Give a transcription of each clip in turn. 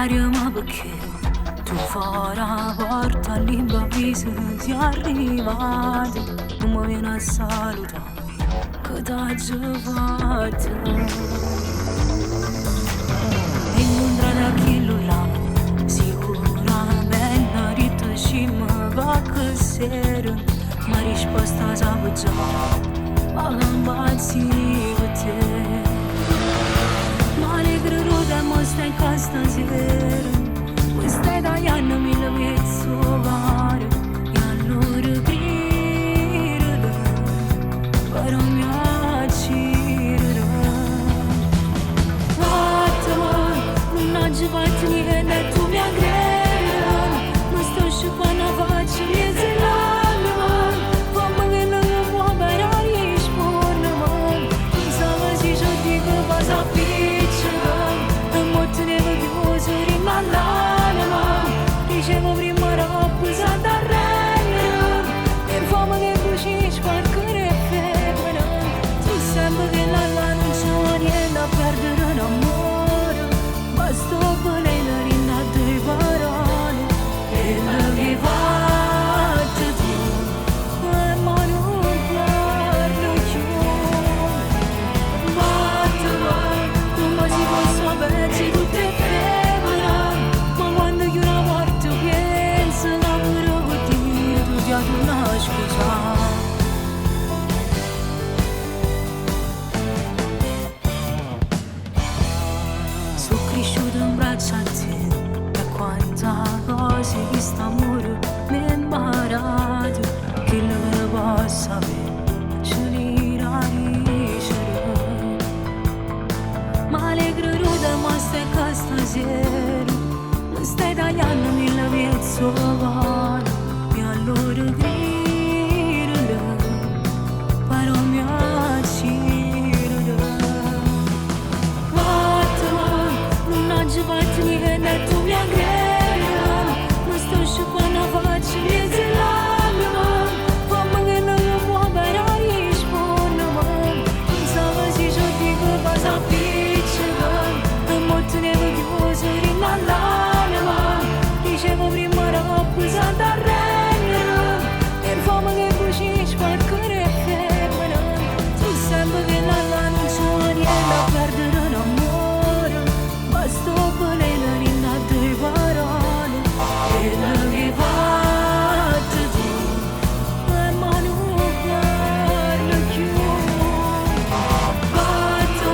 ma perché tu fuori la porta all'improvviso si è arrivato, non mi viene a salutare, che t'ha fatto? E incontrata a chi lo là, sicuramente ritto ci mi va che sera, ma risposta sapevo già, ma che impazzire per te. Ma le crude mo stai in casa stasera, mi stai tagliando mille pezzi caro, e allora gridere, però mi accirere. Fatta, non ci faccio niente e tu mi aggredi, mi sto sciupando la faccia, mi si lacrima, fammi che non mi può parare e spornami, non so se ci dico cosa dicevo prima roba santa a rendere, e fama che cucisci qualche femmina, tu sempre che la non c'è niente a perdere un amore, basta volere in a due parole, e la che faccio tu, ma non guardo più, batte vai, come si può sapere se tutte femmina, ma quando io la porto penso che pure per dire tu ti hai una scusa. Sono cresciuto in braccio a te, e quanta cose di st'amore mi hai imparato, che lo posso avere, ce li ricevere. Ma le crude ma stai qua stasera, mi stai tagliando mille pezzi caro, e allora gridere, però mi accirere. Fatta, non ci faccio niente e tu mi aggredi, mi sto sciupando la faccia, mi si lacrima, fammi che non mi può parare e spornami, non so se ci dico cosa appiccica, e mo tenevo chiuso rimandare, dicevo prima roba santa a rendere, e fama che cucisci qualche femmina, tu sempre che la non c'è niente a perdere un amore, basta volere in a due parole, e la che faccio tu, ma non guardo più, fatta,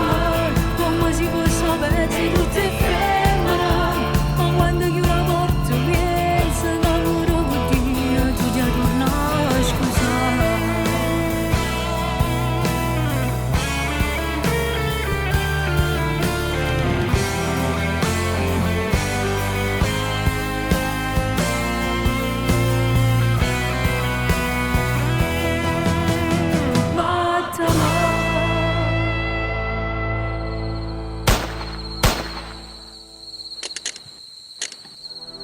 come si può sapere se tutte femmina, ma quando io la porto penso che pure per dire tu ti hai una scusa.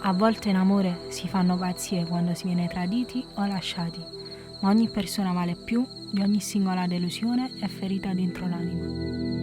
A volte in amore si fanno pazzie quando si viene traditi o lasciati, ma ogni persona vale più di ogni singola delusione e ferita dentro l'anima.